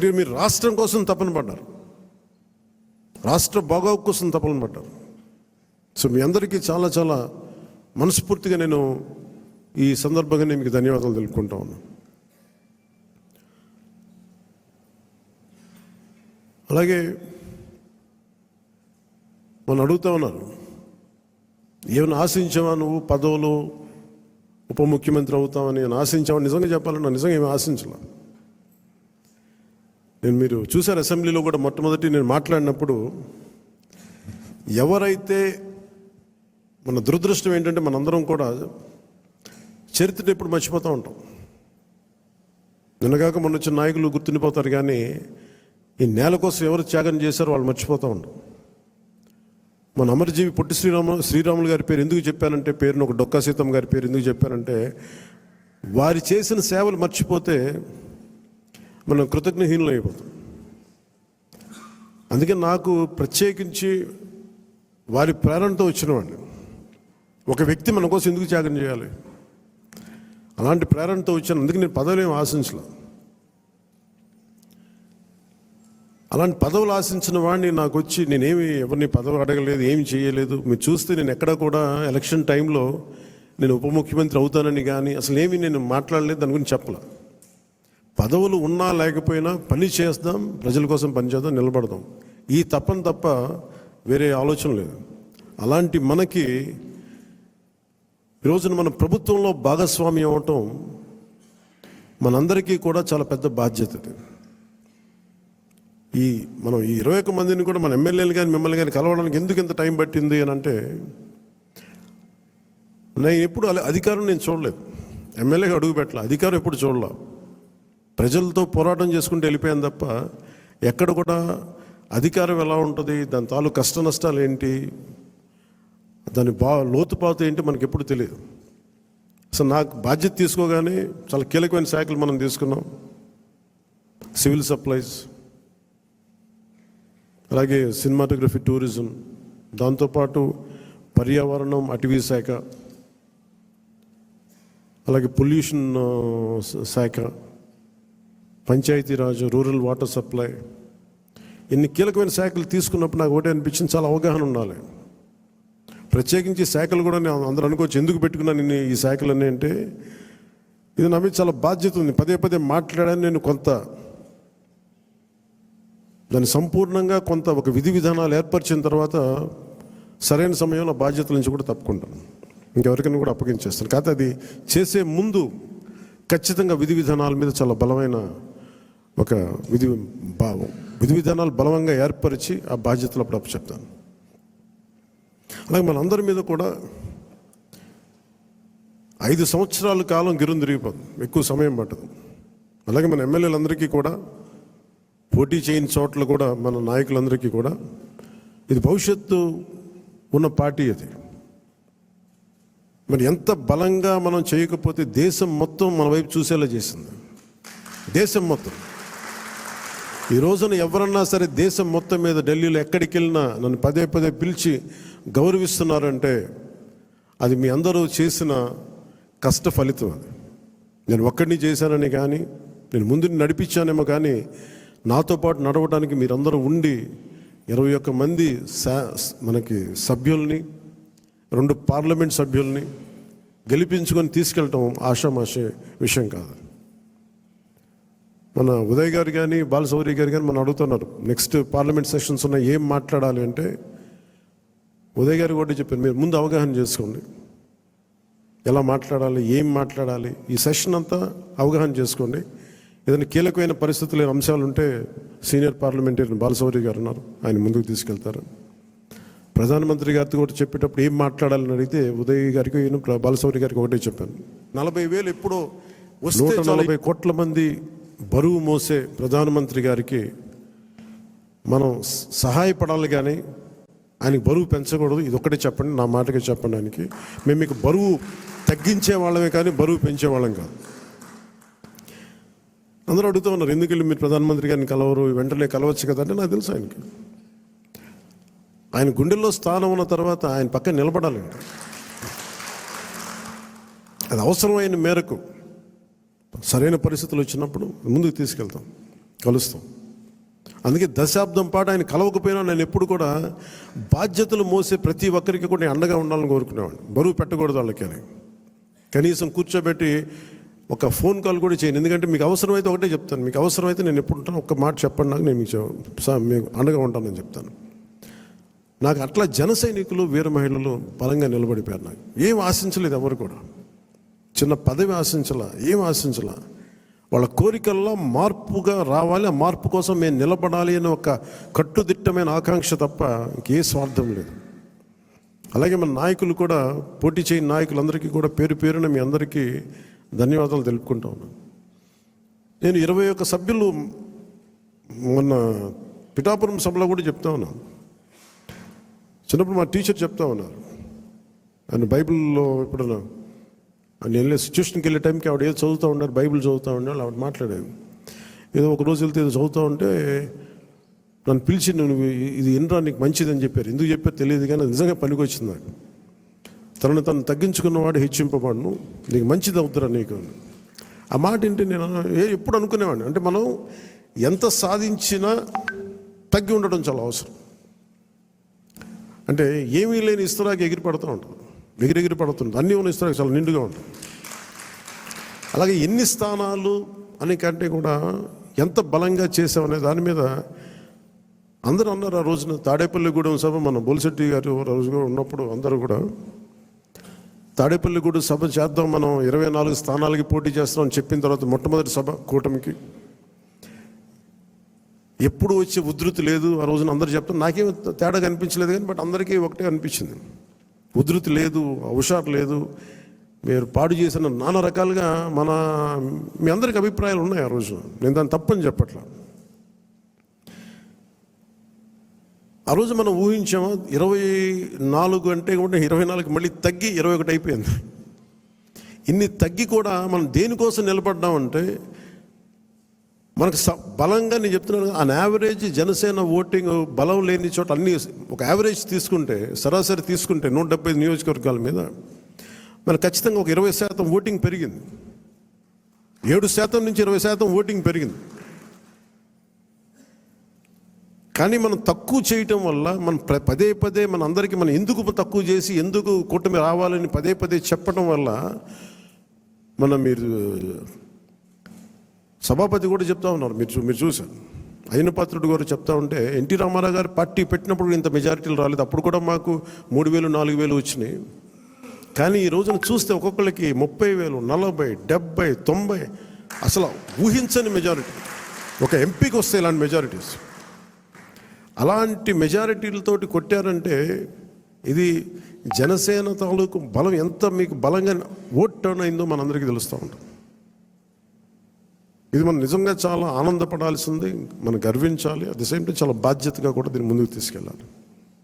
ఎందుకంటే మీరు రాష్ట్రం కోసం తపన పడ్డారు, రాష్ట్ర బాగోగు కోసం తపన పడ్డారు. సో మీ అందరికీ చాలా చాలా మనస్ఫూర్తిగా నేను ఈ సందర్భంగా నేను మీకు ధన్యవాదాలు తెలుపుకుంటా ఉన్నాను. అలాగే మనం అడుగుతా ఉన్నారు, ఏమైనా ఆశించావా నువ్వు పదవులు ఉప ముఖ్యమంత్రి అవుతామని ఆశించావా? నిజంగా చెప్పాలన్నా నిజంగా ఏమి ఆశించాల. నేను మీరు చూశారు అసెంబ్లీలో కూడా మొట్టమొదటి నేను మాట్లాడినప్పుడు, ఎవరైతే మన దురదృష్టం ఏంటంటే మనందరం కూడా చరిత్రను ఎప్పుడు మర్చిపోతూ ఉంటాం. నిన్నగాక మొన్న వచ్చిన నాయకులు గుర్తుండిపోతారు, కానీ ఈ నేల కోసం ఎవరు త్యాగం చేశారో వాళ్ళు మర్చిపోతూ ఉంటాం. మన అమరజీవి పొట్టి శ్రీరాములు గారి పేరు ఎందుకు చెప్పానంటే, పేరును ఒక డొక్కా సీతమ్మ గారి పేరు ఎందుకు చెప్పానంటే, వారి చేసిన సేవలు మర్చిపోతే మనం కృతజ్ఞహీనులు అయిపోతాం. అందుకే నాకు ప్రత్యేకించి వారి ప్రేరణతో వచ్చినవాడిని. ఒక వ్యక్తి మన కోసం ఎందుకు త్యాగం చేయాలి, అలాంటి ప్రేరణతో వచ్చాను. అందుకే నేను పదవులు ఏమి ఆశించలే. అలాంటి పదవులు ఆశించిన వాడిని నాకు వచ్చి నేనేమి ఎవరిని పదవి అడగలేదు, ఏమి చేయలేదు. మీరు చూస్తే నేను ఎక్కడ కూడా ఎలక్షన్ టైంలో నేను ఉప ముఖ్యమంత్రి అవుతానని కానీ అసలు ఏమి నేను మాట్లాడలేదు, దాని గురించి చెప్పలే. పదవులు ఉన్నా లేకపోయినా పని చేద్దాం, ప్రజల కోసం పనిచేద్దాం, నిలబడదాం, ఈ తప్పని తప్ప వేరే ఆలోచన లేదు. అలాంటి మనకి ఈరోజున మన ప్రభుత్వంలో భాగస్వామ్యం అవటం మనందరికీ కూడా చాలా పెద్ద బాధ్యత. మనం ఈ 21 మందిని కూడా మన ఎమ్మెల్యేలు కానీ మిమ్మల్ని కానీ కలవడానికి ఎందుకు ఇంత టైం పట్టింది అని అంటే, నేను ఎప్పుడు అధికారం నేను చూడలేదు, ఎమ్మెల్యేగా అడుగు పెట్టలే, అధికారం ఎప్పుడు చూడలే. ప్రజలతో పోరాటం చేసుకుంటూ వెళ్ళిపోయాను తప్ప ఎక్కడ కూడా అధికారం ఎలా ఉంటుంది, దాని తాలూకు కష్ట నష్టాలు ఏంటి, దాని లోతుపాతు ఏంటి మనకి ఎప్పుడు తెలియదు. అసలు నాకు బాధ్యత తీసుకోగానే చాలా కీలకమైన శాఖలు మనం తీసుకున్నాం. సివిల్ సప్లైస్, అలాగే సినిమాటోగ్రఫీ, టూరిజం, దాంతోపాటు పర్యావరణం, అటవీ శాఖ, అలాగే పొల్యూషన్ శాఖ, పంచాయతీరాజ్, రూరల్ వాటర్ సప్లై, ఇన్ని కీలకమైన శాఖలు తీసుకున్నప్పుడు నాకు ఒకటే అనిపించింది, చాలా అవగాహన ఉండాలి. ప్రత్యేకించి శాఖలు కూడా నేను అందరూ అనుకోవచ్చు ఎందుకు పెట్టుకున్నాను ఈ శాఖలన్నీ అంటే, ఇది నా మీద చాలా బాధ్యత ఉంది. పదే పదే మాట్లాడాను నేను. కొంత దాన్ని సంపూర్ణంగా కొంత ఒక విధి విధానాలు ఏర్పరిచిన తర్వాత సరైన సమయంలో బాధ్యతల నుంచి కూడా తప్పుకుంటాను, ఇంకెవరికైనా కూడా అప్పగించేస్తాను. కాకపోతే అది చేసే ముందు ఖచ్చితంగా విధి విధానాల మీద చాలా బలమైన ఒక విధి విధానాలు బలంగా ఏర్పరిచి ఆ బాధ్యతలు అప్పుడు అప్పచెప్తాను. అలాగే మనందరి మీద కూడా 5 సంవత్సరాల కాలం గిరుని తిరిగిపోతుంది, ఎక్కువ సమయం పట్టదు. అలాగే మన ఎమ్మెల్యేలందరికీ కూడా, పోటీ చేయని చోట్ల కూడా మన నాయకులందరికీ కూడా ఇది భవిష్యత్తు ఉన్న పార్టీ. అది మరి ఎంత బలంగా మనం చేయకపోతే దేశం మొత్తం మన వైపు చూసేలా చేసింది. దేశం మొత్తం ఈ రోజున ఎవరన్నా సరే దేశం మొత్తం మీద ఢిల్లీలో ఎక్కడికి వెళ్ళినా నన్ను పదే పదే పిలిచి గౌరవిస్తున్నారంటే అది మీ అందరూ చేసిన కష్ట ఫలితం. అది నేను ఒక్కడిని చేశానని కానీ, నేను ముందు నడిపించానేమో కానీ, నాతో పాటు నడవడానికి మీరందరూ ఉండి 21 మంది మనకి సభ్యుల్ని, 2 పార్లమెంట్ సభ్యుల్ని గెలిపించుకొని తీసుకెళ్ళటం ఆషామాషే విషయం కాదు. మన ఉదయ్ గారు కానీ బాలశౌరి గారు కానీ మనం అడుగుతున్నారు, నెక్స్ట్ పార్లమెంట్ సెషన్స్ ఉన్నాయి, ఏం మాట్లాడాలి అంటే, ఉదయ్ గారు కూడా చెప్పారు, మీరు ముందు అవగాహన చేసుకోండి, ఎలా మాట్లాడాలి, ఏం మాట్లాడాలి, ఈ సెషన్ అంతా అవగాహన చేసుకోండి. ఏదైనా కీలకమైన పరిస్థితులు, అంశాలు ఉంటే సీనియర్ పార్లమెంటరీ బాలశౌరి గారు ఉన్నారు, ఆయన ముందుకు తీసుకెళ్తారు. ప్రధానమంత్రి గారితో కూడా చెప్పేటప్పుడు ఏం మాట్లాడాలని అడిగితే ఉదయ్ గారికి బాలశౌరి గారికి ఒకటే చెప్పాను, 40,000 ఎప్పుడో 140 కోట్ల మంది బరువు మోసే ప్రధానమంత్రి గారికి మనం సహాయపడాలి, కానీ ఆయనకి బరువు పెంచకూడదు. ఇది ఒక్కటే చెప్పండి, నా మాటగా చెప్పండి ఆయనకి. మేము మీకు బరువు తగ్గించే వాళ్ళమే కానీ బరువు పెంచే వాళ్ళం కాదు. అందరూ అడుగుతూ ఉన్నారు, ఎందుకు వెళ్ళి మీరు ప్రధానమంత్రి గారిని కలవరు, వెంటనే కలవచ్చు కదా అంటే, నాకు తెలుసు ఆయనకి ఆయన గుండెల్లో స్థానం ఉన్న తర్వాత ఆయన పక్కన నిలబడాలండి. అది అవసరమైన మేరకు సరైన పరిస్థితులు వచ్చినప్పుడు ముందుకు తీసుకెళ్తాం, కలుస్తాం. అందుకే దశాబ్దం పాటు ఆయన కలవకపోయినా నేను ఎప్పుడు కూడా బాధ్యతలు మోసే ప్రతి ఒక్కరికి కూడా నేను అండగా ఉండాలని కోరుకునేవాడిని. బరువు పెట్టకూడదు వాళ్ళకి అని. కనీసం కూర్చోబెట్టి ఒక ఫోన్ కాల్ కూడా చేయను. ఎందుకంటే మీకు అవసరమైతే ఒకటే చెప్తాను, మీకు అవసరమైతే నేను ఎప్పుడు ఉంటాను ఒక్క మాట చెప్పండి నాకు, నేను మీకు అండగా ఉంటానని చెప్తాను. నాకు అట్లా జన సైనికులు వీర మహిళలు బలంగా నిలబడిపోయారు. నాకు ఏం ఆశించలేదు, ఎవరు కూడా చిన్న పదవి ఆశించలా, ఏం ఆశించలా. వాళ్ళ కోరికల్లో మార్పుగా రావాలి, ఆ మార్పు కోసం మేము నిలబడాలి అని ఒక కట్టుదిట్టమైన ఆకాంక్ష తప్ప ఇంకే స్వార్థం లేదు. అలాగే మన నాయకులు కూడా, పోటీ చేయని నాయకులందరికీ కూడా పేరు పేరున మీ అందరికీ ధన్యవాదాలు తెలుపుకుంటా ఉన్నాను. నేను 21 సభ్యులు మొన్న పిఠాపురం సభలో కూడా చెప్తా ఉన్నాను. చిన్నప్పుడు మా టీచర్ చెప్తా ఉన్నారు, ఆయన బైబిల్లో ఇప్పుడు నేను వెళ్ళే సిచ్యువేషన్కి వెళ్ళే టైంకి ఆవిడ ఏదో చదువుతూ ఉన్నారు, బైబిల్ చదువుతూ ఉన్నారు. ఆవిడ మాట్లాడేది ఏదో ఒక రోజు వెళ్తే ఏదో చదువుతూ ఉంటే నన్ను పిలిచి నువ్వు ఇది ఎన్రా నీకు మంచిదని చెప్పారు. ఎందుకు చెప్పారు తెలియదు కానీ నిజంగా పనికి వచ్చింది నాకు. తను తగ్గించుకున్నవాడు హెచ్చింపబడును, నీకు మంచిది అవుతారా నీకు. ఆ మాట ఏంటి నేను ఎప్పుడు అనుకునేవాడిని, అంటే మనం ఎంత సాధించినా తగ్గి ఉండడం చాలా అవసరం. అంటే ఏమీ లేని ఇస్తరాకి ఎగిరి పడుతూ ఉంటుంది, ఎగిరెగిరి పడుతుంది. అన్నీ ఉన్న ఇస్తరాకి చాలా నిండుగా ఉంటుంది. అలాగే ఎన్ని స్థానాలు అని కంటే కూడా ఎంత బలంగా చేసామనే దాని మీద అందరూ అన్నారు. ఆ రోజున తాడేపల్లిగూడెం సభ, మన బొలిశెట్టి గారు రోజుగా ఉన్నప్పుడు అందరూ కూడా తాడేపల్లిగూడెం సభ చేద్దాం, మనం 24 స్థానాలకి పోటీ చేస్తాం అని చెప్పిన తర్వాత మొట్టమొదటి సభ కూటమికి ఎప్పుడు వచ్చే ఉధృతి లేదు. ఆ రోజున అందరూ చెప్తారు, నాకేం తేడా కనిపించలేదు కానీ బట్ అందరికీ ఒకటే అనిపించింది, ఉధృతి లేదు, హుషారు లేదు, మీరు పాడు చేసిన నానా రకాలుగా మీ అందరికి అభిప్రాయాలు ఉన్నాయి. ఆ రోజు నేను దాన్ని తప్పని చెప్పట్లా. ఆ రోజు మనం ఊహించాము 24 అంటే కూడా 24 మళ్ళీ తగ్గి 21 అయిపోయింది. ఇన్ని తగ్గి కూడా మనం దేనికోసం నిలబడ్డామంటే మనకు బలంగా, నేను చెప్తున్నాను, ఆన్ యావరేజ్ జనసేన ఓటింగ్ బలం లేని చోట అన్ని ఒక యావరేజ్ తీసుకుంటే, సరాసరి తీసుకుంటే 175 నియోజకవర్గాల మీద మనకు ఖచ్చితంగా ఒక 20% ఓటింగ్ పెరిగింది. 7% నుంచి 20% ఓటింగ్ పెరిగింది. కానీ మనం తక్కువ చేయటం వల్ల మనం పదే పదే మన అందరికీ మనం ఎందుకు తక్కువ చేసి ఎందుకు కూటమి రావాలని పదే పదే చెప్పడం వల్ల మీరు సభాపతి కూడా చెప్తా ఉన్నారు, మీరు చూశారు, అయినపాత్రుడు గారు చెప్తా ఉంటే ఎన్టీ రామారావు గారు పార్టీ పెట్టినప్పుడు ఇంత మెజారిటీలు రాలేదు, అప్పుడు కూడా మాకు 3,000 4,000 వచ్చినాయి. కానీ ఈ రోజున చూస్తే ఒక్కొక్కరికి 30,000 40 70 90 అసలు ఊహించని మెజారిటీ. ఒక ఎంపీకి వస్తే ఇలాంటి మెజారిటీస్, అలాంటి మెజారిటీలతోటి కొట్టారంటే ఇది జనసేన తాలూకు బలం ఎంత మీకు బలంగా ఓట్ టర్న్ అయిందో మనందరికీ తెలుస్తూ ఉంటుంది. ఇది మనం నిజంగా చాలా ఆనందపడాల్సింది, మనం గర్వించాలి. అట్ ది సేమ్ టైం చాలా బాధ్యతగా కూడా దీన్ని ముందుకు తీసుకెళ్ళాలి.